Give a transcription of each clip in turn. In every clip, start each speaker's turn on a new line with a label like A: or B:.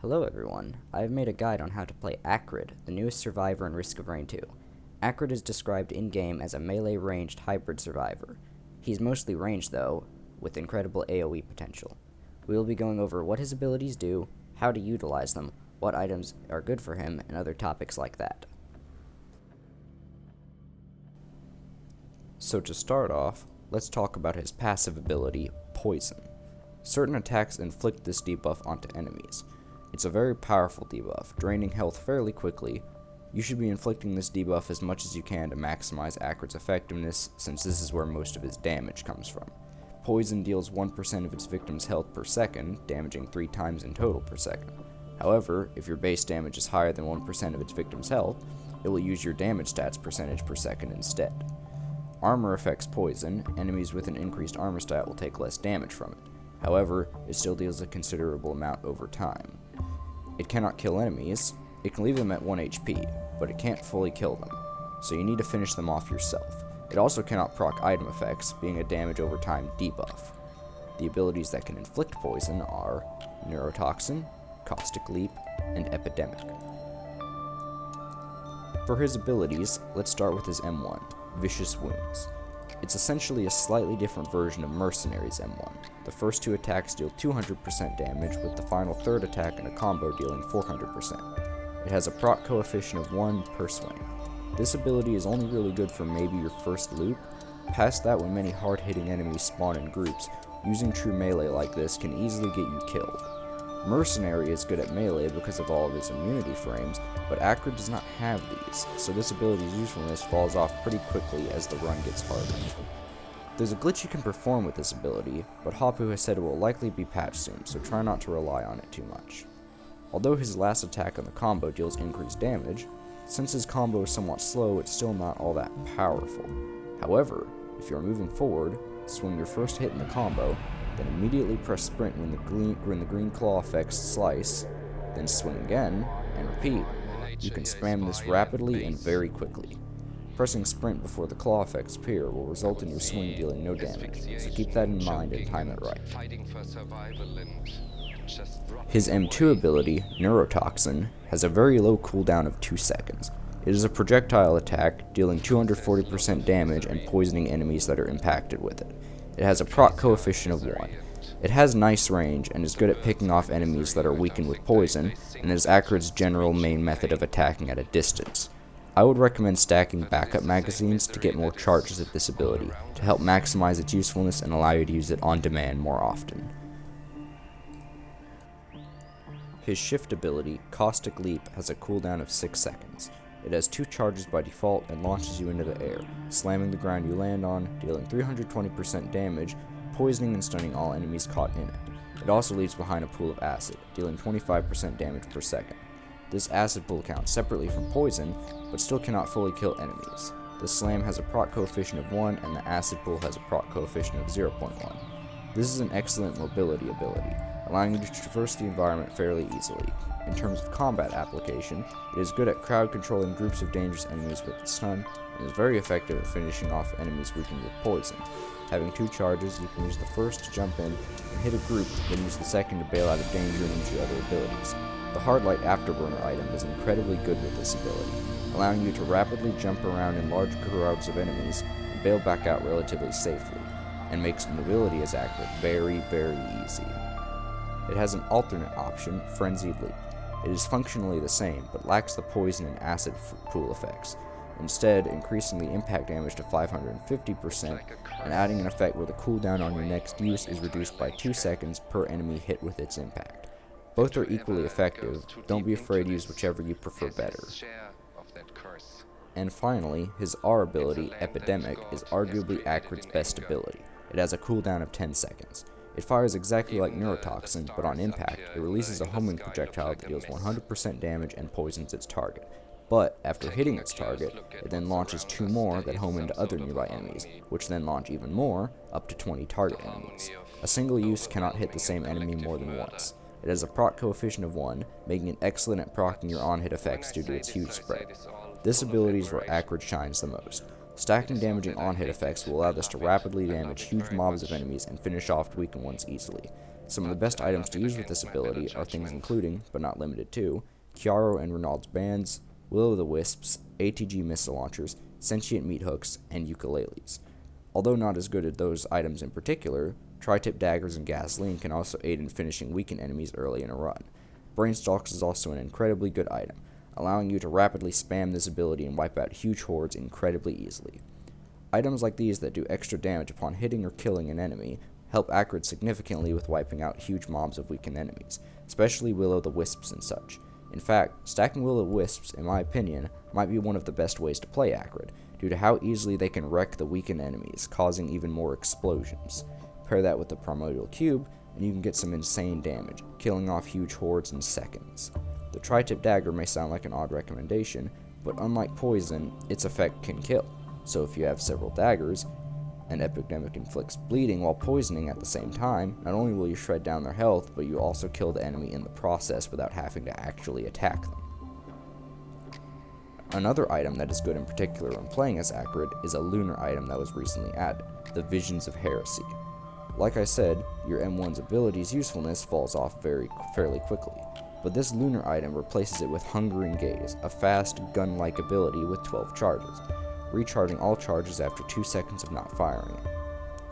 A: Hello everyone, I have made a guide on how to play Acrid, the newest survivor in Risk of Rain 2. Acrid is described in-game as a melee ranged hybrid survivor. He's mostly ranged though, with incredible AoE potential. We will be going over what his abilities do, how to utilize them, what items are good for him, and other topics like that. So to start off, let's talk about his passive ability, Poison. Certain attacks inflict this debuff onto enemies. It's a very powerful debuff, draining health fairly quickly. You should be inflicting this debuff as much as you can to maximize Acrid's effectiveness, since this is where most of his damage comes from. Poison deals 1% of its victim's health per second, damaging 3 times in total per second. However, if your base damage is higher than 1% of its victim's health, it will use your damage stats percentage per second instead. Armor affects Poison. Enemies with an increased armor stat will take less damage from it. However, it still deals a considerable amount over time. It cannot kill enemies. It can leave them at 1 HP, but it can't fully kill them, so you need to finish them off yourself. It also cannot proc item effects, being a damage over time debuff. The abilities that can inflict poison are Neurotoxin, Caustic Leap, and Epidemic. For his abilities, let's start with his M1, Vicious Wounds. It's essentially a slightly different version of Mercenary's M1. The first 2 attacks deal 200% damage, with the final third attack in a combo dealing 400%. It has a proc coefficient of 1 per swing. This ability is only really good for maybe your first loop. Past that, when many hard-hitting enemies spawn in groups, using true melee like this can easily get you killed. Mercenary is good at melee because of all of his immunity frames, but Acrid does not have these, so this ability's usefulness falls off pretty quickly as the run gets harder. There's a glitch you can perform with this ability, but Hopoo has said it will likely be patched soon, so try not to rely on it too much. Although his last attack on the combo deals increased damage, since his combo is somewhat slow, it's still not all that powerful. However, if you are moving forward, swing your first hit in the combo, then immediately press sprint when the green claw effects slice, then swing again, and repeat. You can spam this rapidly and very quickly. Pressing sprint before the claw effects appear will result in your swing dealing no damage, so keep that in mind and time it right. His M2 ability, Neurotoxin, has a very low cooldown of 2 seconds. It is a projectile attack, dealing 240% damage and poisoning enemies that are impacted with it. It has a proc coefficient of 1. It has nice range and is good at picking off enemies that are weakened with poison, and is Acrid's general main method of attacking at a distance. I would recommend stacking backup magazines to get more charges of this ability, to help maximize its usefulness and allow you to use it on demand more often. His shift ability, Caustic Leap, has a cooldown of 6 seconds. It has 2 charges by default and launches you into the air, slamming the ground you land on, dealing 320% damage, poisoning and stunning all enemies caught in it. It also leaves behind a pool of acid, dealing 25% damage per second. This acid pool counts separately from poison, but still cannot fully kill enemies. The slam has a proc coefficient of 1 and the acid pool has a proc coefficient of 0.1. This is an excellent mobility ability, allowing you to traverse the environment fairly easily. In terms of combat application, it is good at crowd controlling groups of dangerous enemies with its stun, and is very effective at finishing off enemies weakened with poison. Having 2 charges, you can use the first to jump in and hit a group, then use the second to bail out of danger and use your other abilities. The Hard Light Afterburner item is incredibly good with this ability, allowing you to rapidly jump around in large crowds of enemies and bail back out relatively safely, and makes mobility as Acrid very, very easy. It has an alternate option, Frenzied Leap. It is functionally the same, but lacks the poison and acid pool effects, instead increasing the impact damage to 550% and adding an effect where the cooldown on your next use is reduced by 2 seconds per enemy hit with its impact. Both are equally effective, don't be afraid to use whichever you prefer better. And finally, his R ability, Epidemic, is arguably Acrid's best ability. It has a cooldown of 10 seconds. It fires exactly like Neurotoxin, but on impact, it releases a homing projectile that deals 100% damage and poisons its target. But, after hitting its target, it then launches 2 more that home into other nearby enemies, which then launch even more, up to 20 target enemies. A single use cannot hit the same enemy more than once. It has a proc coefficient of 1, making it excellent at proccing your on-hit effects due to its huge spread. This ability is where Acrid shines the most. Stacking damaging on-hit effects will allow this to rapidly damage huge mobs of enemies and finish off weakened ones easily. Some of the best items to use with this ability are things including, but not limited to, Chiaro and Renaud's bands, will-o'-the-wisps, ATG missile launchers, sentient meat hooks, and ukuleles. Although not as good as those items in particular, tri-tip daggers and gasoline can also aid in finishing weakened enemies early in a run. Brainstalks is also an incredibly good item, allowing you to rapidly spam this ability and wipe out huge hordes incredibly easily. Items like these that do extra damage upon hitting or killing an enemy help Acrid significantly with wiping out huge mobs of weakened enemies, especially will-o'-the-wisps and such. In fact, stacking will-o'-wisps, in my opinion, might be one of the best ways to play Acrid, due to how easily they can wreck the weakened enemies, causing even more explosions. Pair that with the primordial cube, and you can get some insane damage, killing off huge hordes in seconds. The tri-tip dagger may sound like an odd recommendation, but unlike poison, its effect can kill. So if you have several daggers, and Epidemic inflicts bleeding while poisoning at the same time, not only will you shred down their health, but you also kill the enemy in the process without having to actually attack them. Another item that is good in particular when playing as Acrid is a lunar item that was recently added, the Visions of Heresy. Like I said, your M1's ability's usefulness falls off fairly quickly, but this lunar item replaces it with Hungering Gaze, a fast, gun-like ability with 12 charges, recharging all charges after 2 seconds of not firing it.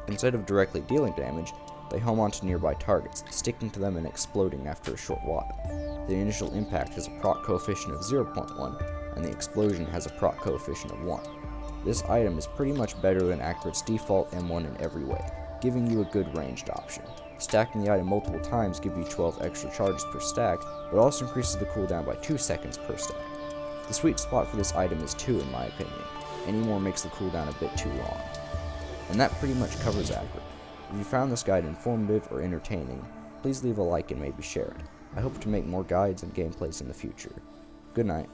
A: Instead of directly dealing damage, they home onto nearby targets, sticking to them and exploding after a short while. The initial impact has a proc coefficient of 0.1, and the explosion has a proc coefficient of 1. This item is pretty much better than Acrid's default M1 in every way, giving you a good ranged option. Stacking the item multiple times gives you 12 extra charges per stack, but also increases the cooldown by 2 seconds per stack. The sweet spot for this item is 2 in my opinion. Any more makes the cooldown a bit too long. And that pretty much covers Acrid. If you found this guide informative or entertaining, please leave a like and maybe share it. I hope to make more guides and gameplays in the future. Good night.